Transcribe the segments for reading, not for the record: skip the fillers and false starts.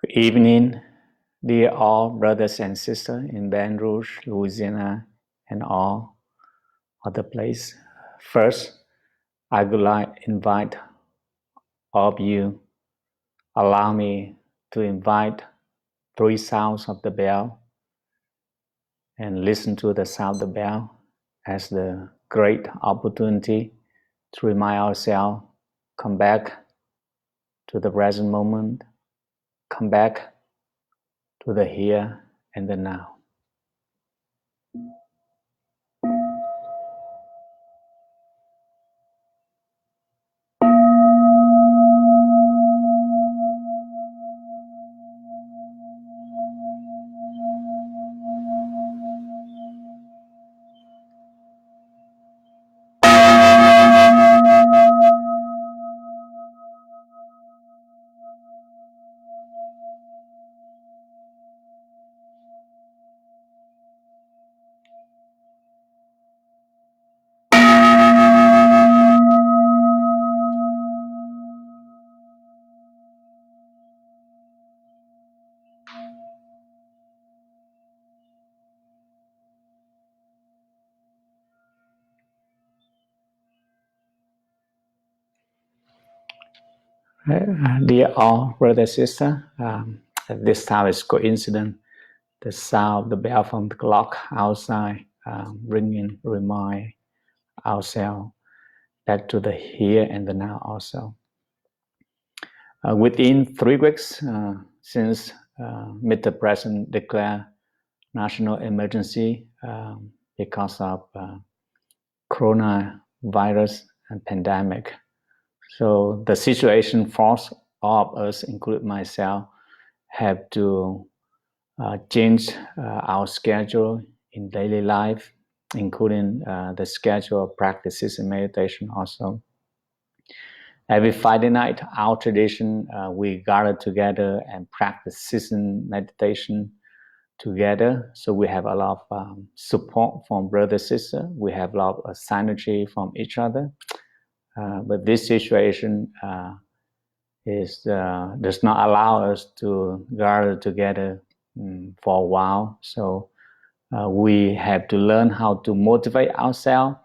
Good evening, dear all brothers and sisters in Baton Rouge, Louisiana, and all other places. First, I would like to invite all of you. Allow me to invite three sounds of the bell and listen to the sound of the bell as the great opportunity to remind ourselves, come back to the present moment, come back to the here and the now. Dear all brothers and sisters, at this time it's coincident. The sound, the bell from the clock outside ringing, remind ourselves back to the here and the now also. Within 3 weeks since Mr. President declared national emergency because of coronavirus and pandemic. So the situation forced all of us, including myself, have to change our schedule in daily life, including the schedule of practices and meditation also. Every Friday night, our tradition, we gather together and practice season meditation together. So we have a lot of support from brothers and sisters. We have a lot of synergy from each other. But this situation does not allow us to gather together for a while. So we have to learn how to motivate ourselves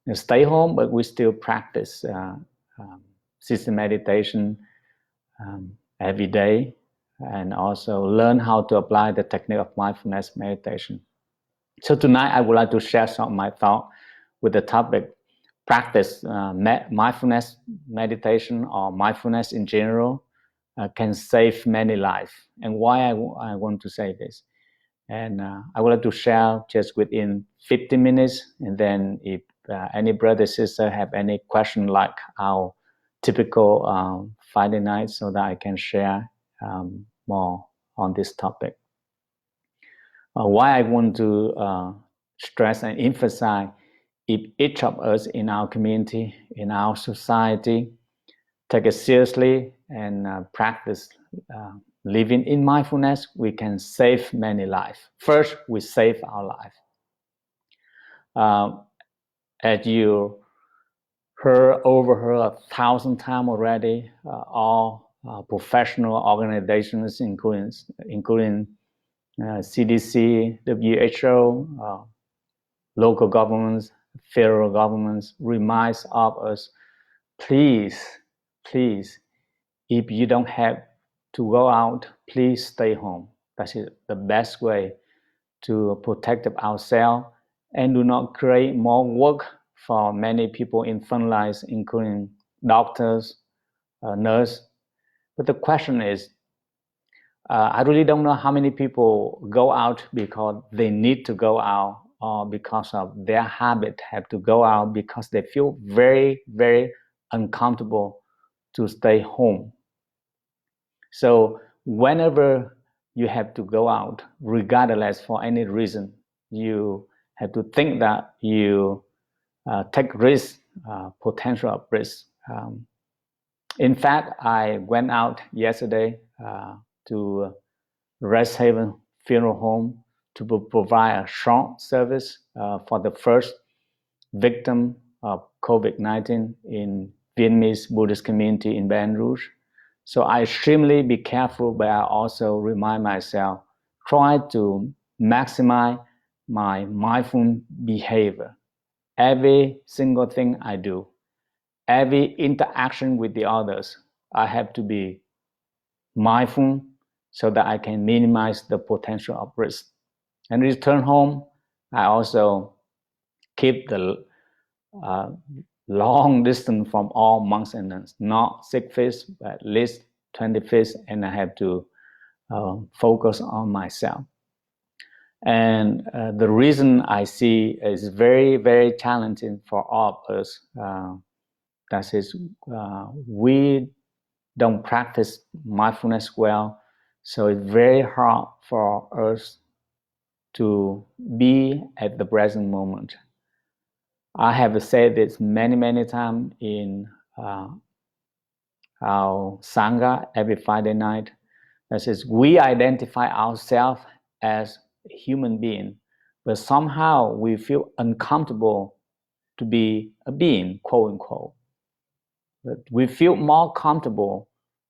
and stay home, but we still practice system meditation every day, and also learn how to apply the technique of mindfulness meditation. So tonight I would like to share some of my thoughts with the topic practice mindfulness meditation or mindfulness in general can save many lives. And why I want to say this. And I would like to share just within 15 minutes. And then if any brother, sister have any question like our typical Friday night, so that I can share more on this topic. Why I want to stress and emphasize, if each of us in our community, in our society, take it seriously and practice living in mindfulness, we can save many lives. First, we save our life. As you overheard 1,000 times already, all professional organizations, including CDC, WHO, local governments, federal governments, reminds of us, please, if you don't have to go out, please stay home. That is the best way to protect ourselves and do not create more work for many people in front lines, including doctors, nurses. But the question is, I really don't know how many people go out because they need to go out, or because of their habit have to go out because they feel very, very uncomfortable to stay home. So whenever you have to go out, regardless for any reason, you have to think that you take risk, potential risk. In fact, I went out yesterday to Rest Haven Funeral Home to provide a short service for the first victim of COVID-19 in Vietnamese Buddhist community in Baton Rouge. So I extremely be careful, but I also remind myself, try to maximize my mindful behavior. Every single thing I do, every interaction with the others, I have to be mindful so that I can minimize the potential of risk. And return home, I also keep the long distance from all monks and nuns, not 6 feet, but at least 20 feet, and I have to focus on myself. And the reason I see is very, very challenging for all of us. That is, we don't practice mindfulness well, so it's very hard for us to be at the present moment. I have said this many, many times in our Sangha every Friday night. That is, we identify ourselves as a human being, but somehow we feel uncomfortable to be a being, quote unquote. But we feel more comfortable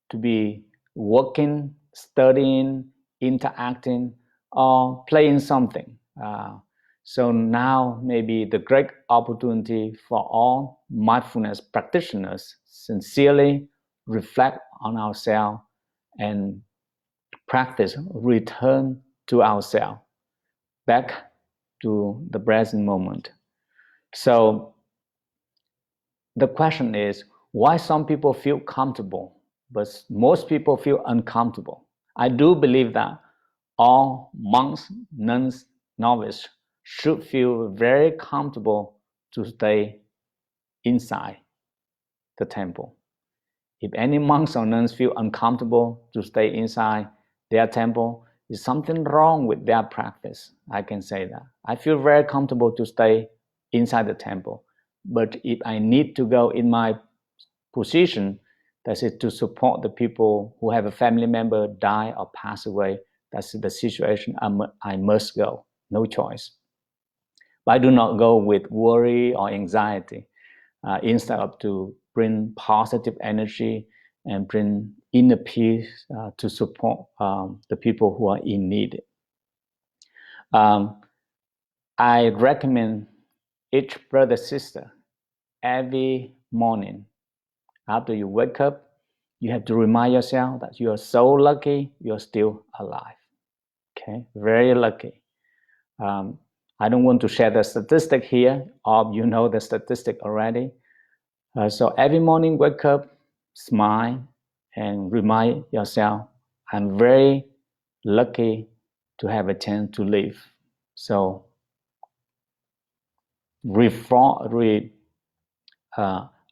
to be working, studying, interacting, or playing something. So now maybe the great opportunity for all mindfulness practitioners sincerely reflect on ourselves and practice return to ourselves, back to the present moment. So the question is, why some people feel comfortable, but most people feel uncomfortable? I do believe that all monks, nuns, novices should feel very comfortable to stay inside the temple. If any monks or nuns feel uncomfortable to stay inside their temple, there's something wrong with their practice. I can say that. I feel very comfortable to stay inside the temple. But if I need to go in my position, that is to support the people who have a family member die or pass away, that's the situation I must go. No choice. But I do not go with worry or anxiety. Instead of to bring positive energy and bring inner peace to support the people who are in need. I recommend each brother, sister, every morning after you wake up, you have to remind yourself that you are so lucky you're still alive. Okay, very lucky. I don't want to share the statistic here, or you know the statistic already. So every morning, wake up, smile, and remind yourself, I'm very lucky to have a chance to live. So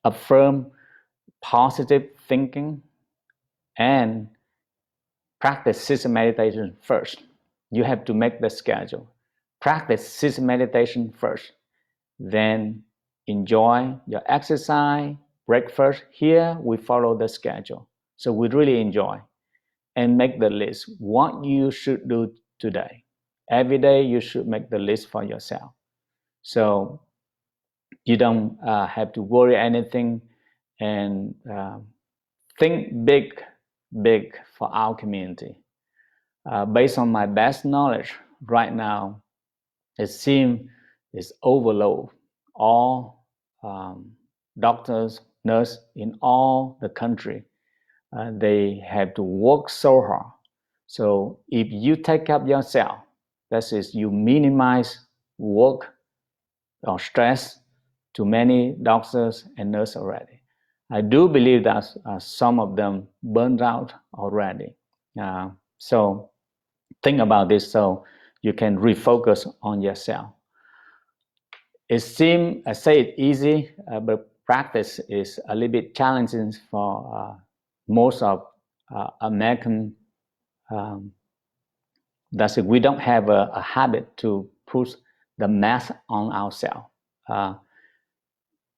affirm positive thinking and practice system meditation first. You have to make the schedule. Practice system meditation first. Then enjoy your exercise, breakfast. Here we follow the schedule. So we really enjoy and make the list. What you should do today. Every day you should make the list for yourself. So you don't have to worry anything, and think big for our community. Based on my best knowledge right now, it seems it's overload. All doctors, nurses in all the country, they have to work so hard. So if you take up yourself, that is, you minimize work or stress to many doctors and nurses already. I do believe that some of them burned out already. So think about this so you can refocus on yourself. It seems, I say it easy, but practice is a little bit challenging for most of American. That's it. We don't have a habit to put the mask on ourselves.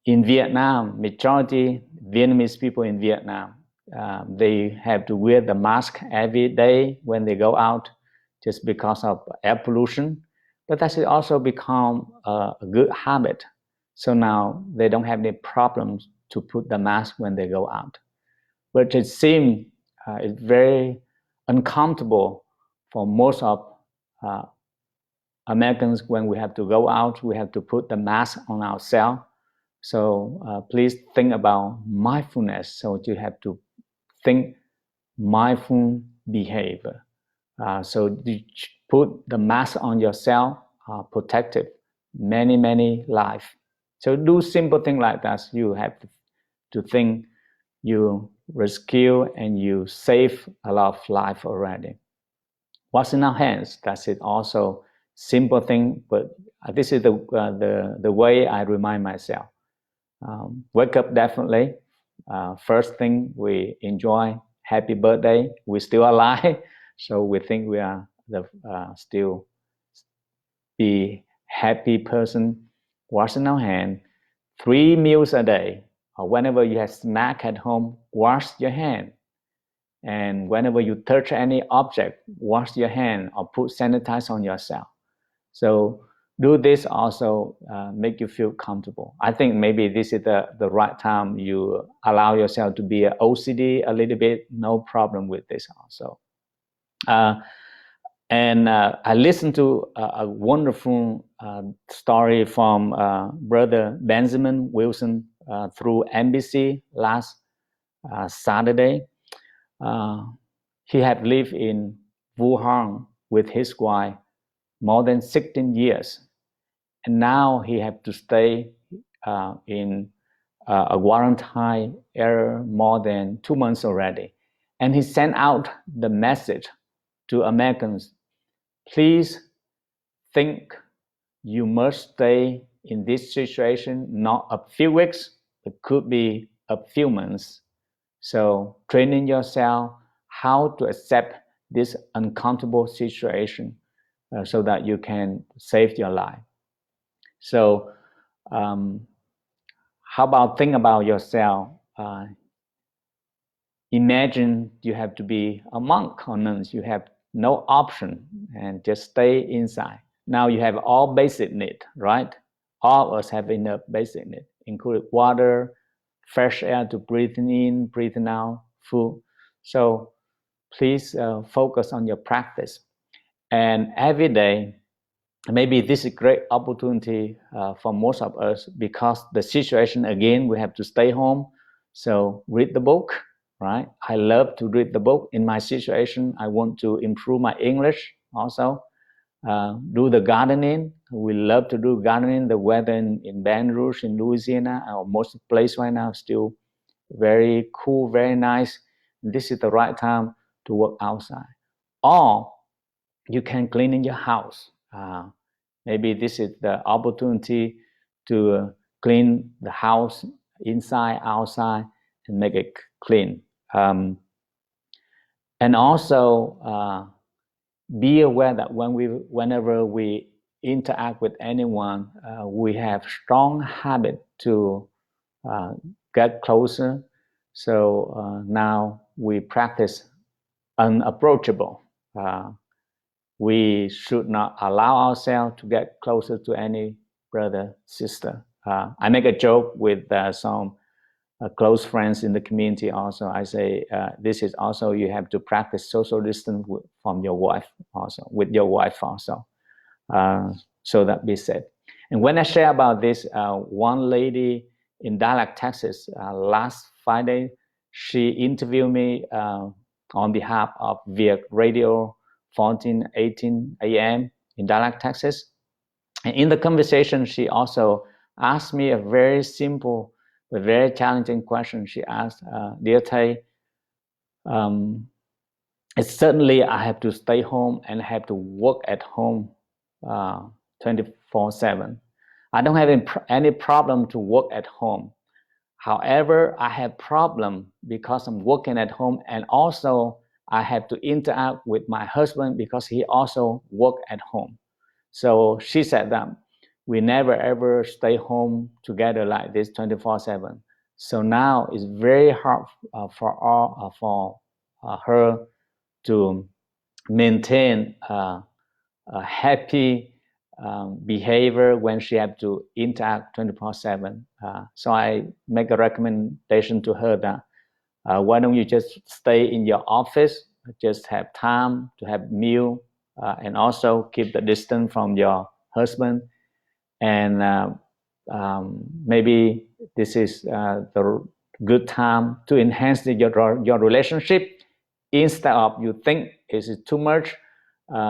In Vietnam, majority Vietnamese people in Vietnam, they have to wear the mask every day when they go out just because of air pollution. But that's also become a good habit. So now they don't have any problems to put the mask when they go out. But it seems it's very uncomfortable for most of Americans. When we have to go out, we have to put the mask on ourselves. So please think about mindfulness. So you have to think mindful behavior. So you put the mask on yourself, protective many life. So do simple things like that. You have to think you rescue and you save a lot of life already. What's in our hands? That's it. Also simple thing, but this is the way I remind myself. Wake up definitely. First thing we enjoy. Happy birthday. We're still alive, so we think we are the still be happy person. Washing our hand. 3 meals a day. Or whenever you have snack at home, wash your hand. And whenever you touch any object, wash your hand or put sanitizer on yourself. So do this also make you feel comfortable. I think maybe this is the right time you allow yourself to be OCD a little bit. No problem with this also. And I listened to a wonderful story from Brother Benjamin Wilson through NBC last Saturday. He had lived in Wuhan with his wife more than 16 years. And now he had to stay in a quarantine area more than 2 months already. And he sent out the message to Americans, please think you must stay in this situation, not a few weeks, it could be a few months. So training yourself how to accept this uncomfortable situation so that you can save your life. So how about think about yourself? Imagine you have to be a monk or nuns. You have no option and just stay inside. Now you have all basic needs, right? All of us have enough basic needs, including water, fresh air to breathe in, breathe out, food. So please focus on your practice. And every day, maybe this is a great opportunity for most of us because the situation, again, we have to stay home. So read the book, right? I love to read the book. In my situation, I want to improve my English also. Do the gardening. We love to do gardening. The weather in Baton Rouge, in Louisiana, or most place right now, still very cool, very nice. This is the right time to work outside. Or you can clean in your house. Maybe this is the opportunity to clean the house inside, outside, and make it clean. And also be aware that whenever we interact with anyone, we have strong habit to get closer. So now we practice unapproachable. We should not allow ourselves to get closer to any brother, sister. I make a joke with some close friends in the community also. I say, this is also, you have to practice social distance from your wife also, with your wife also. So that be said. And when I share about this, one lady in Dallas, Texas, last Friday, she interviewed me on behalf of Viet Radio 1418 AM in Dallas, Texas. And in the conversation, she also asked me a very simple but very challenging question. She asked, Dear Thầy, it's certainly I have to stay home and have to work at home 24/7. I don't have any problem to work at home. However, I have problem because I'm working at home, and also I have to interact with my husband because he also work at home. So she said that we never ever stay home together like this 24/7. So now it's very hard for her to maintain a happy behavior when she have to interact 24/7. So I make a recommendation to her that Why don't you just stay in your office, just have time to have meal, and also keep the distance from your husband. And maybe this is the good time to enhance your relationship. Instead of you think it is too much,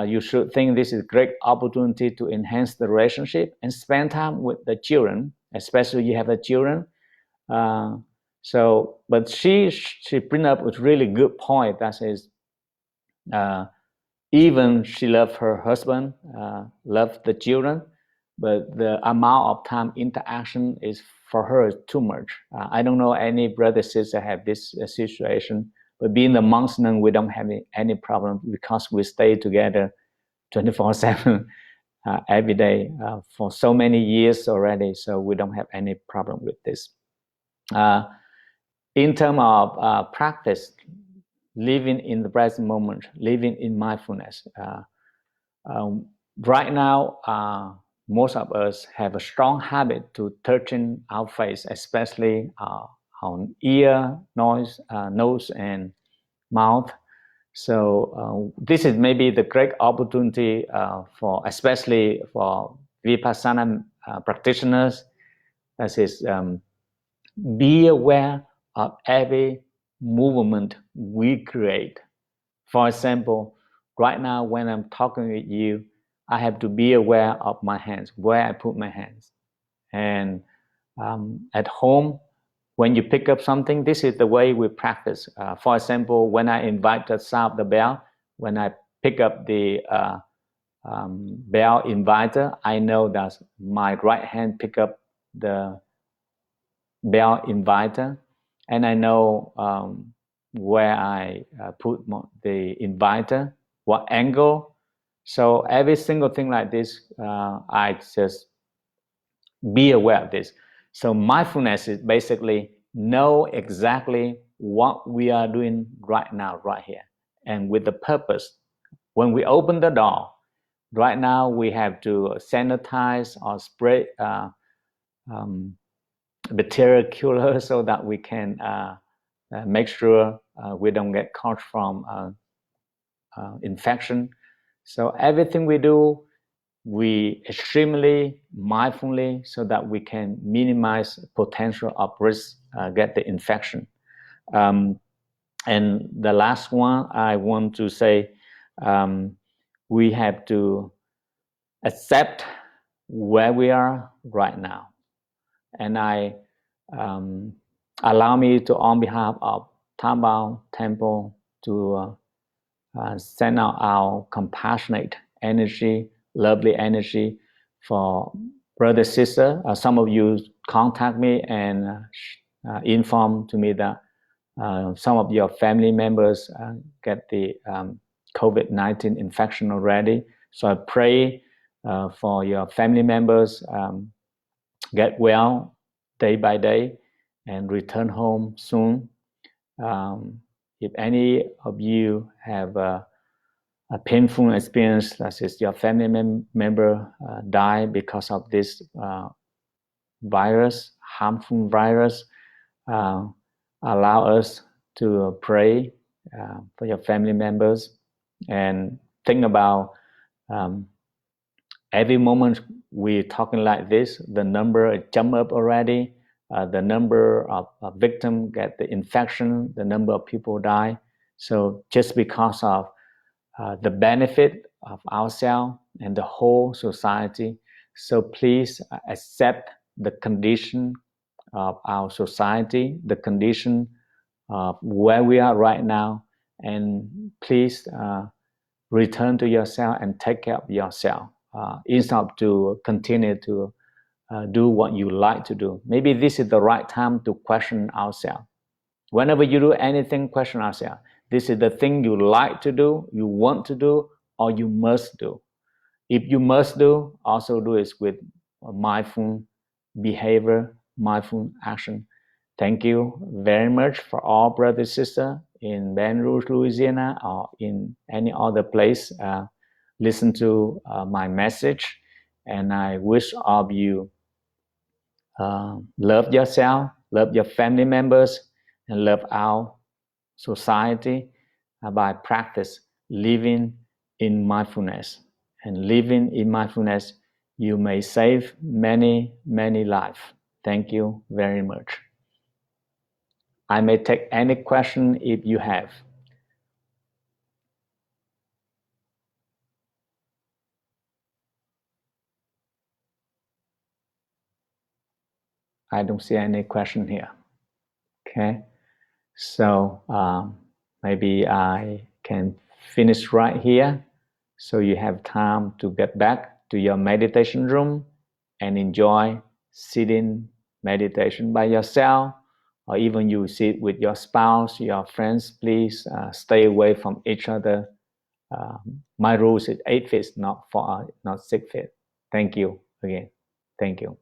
you should think this is a great opportunity to enhance the relationship and spend time with the children, especially you have the children. uh, but she bring up a really good point that says, uh, even she loved her husband, loved the children, but the amount of time interaction is for her too much. I don't know any brother sister have this situation, but being the monks nun, we don't have any problem because we stay together 24/7 every day for so many years already, so we don't have any problem with this. In terms of practice, living in the present moment, living in mindfulness. Right now, most of us have a strong habit to touching our face, especially on ear, nose, and mouth. So this is maybe the great opportunity especially for Vipassana practitioners. That is, be aware of every movement we create. For example, right now when I'm talking with you, I have to be aware of my hands, where I put my hands. And at home, when you pick up something, this is the way we practice. For example, when I invite the sound of the bell, when I pick up the bell inviter, I know that my right hand pick up the bell inviter, and I know where I put the inviter, what angle. So every single thing like this, I just be aware of this. So mindfulness is basically know exactly what we are doing right now, right here, and with the purpose. When we open the door, right now we have to sanitize or spray bacterial killer so that we can make sure we don't get caught from infection. So everything we do, we extremely mindfully so that we can minimize potential of risk get the infection. And the last one I want to say, we have to accept where we are right now. And I allow me to, on behalf of Tambao Temple, to send out our compassionate energy, lovely energy for brother, sister. Some of you contact me and inform to me that some of your family members get the COVID-19 infection already. So I pray for your family members get well day by day and return home soon. If any of you have a painful experience, that is your family member die because of this virus, harmful virus, allow us to pray for your family members and think about every moment we're talking like this, the number jump up already, the number of victims get the infection, the number of people die. So just because of the benefit of ourselves and the whole society, so please accept the condition of our society, the condition of where we are right now, and please return to yourself and take care of yourself instead of to continue to do what you like to do. Maybe this is the right time to question ourselves. Whenever you do anything, question ourselves. This is the thing you like to do, you want to do, or you must do. If you must do, also do it with mindful behavior, mindful action. Thank you very much for all brothers and sisters in Baton Rouge, Louisiana, or in any other place. Listen to my message, and I wish all of you love yourself, love your family members, and love our society by practice living in mindfulness. And living in mindfulness, you may save many, many lives. Thank you very much. I may take any question if you have. I don't see any question here. Okay, so maybe I can finish right here so you have time to get back to your meditation room and enjoy sitting meditation by yourself, or even you sit with your spouse, your friends. Please stay away from each other. My rules is 8 feet, not 6 feet. Thank you again. Thank you.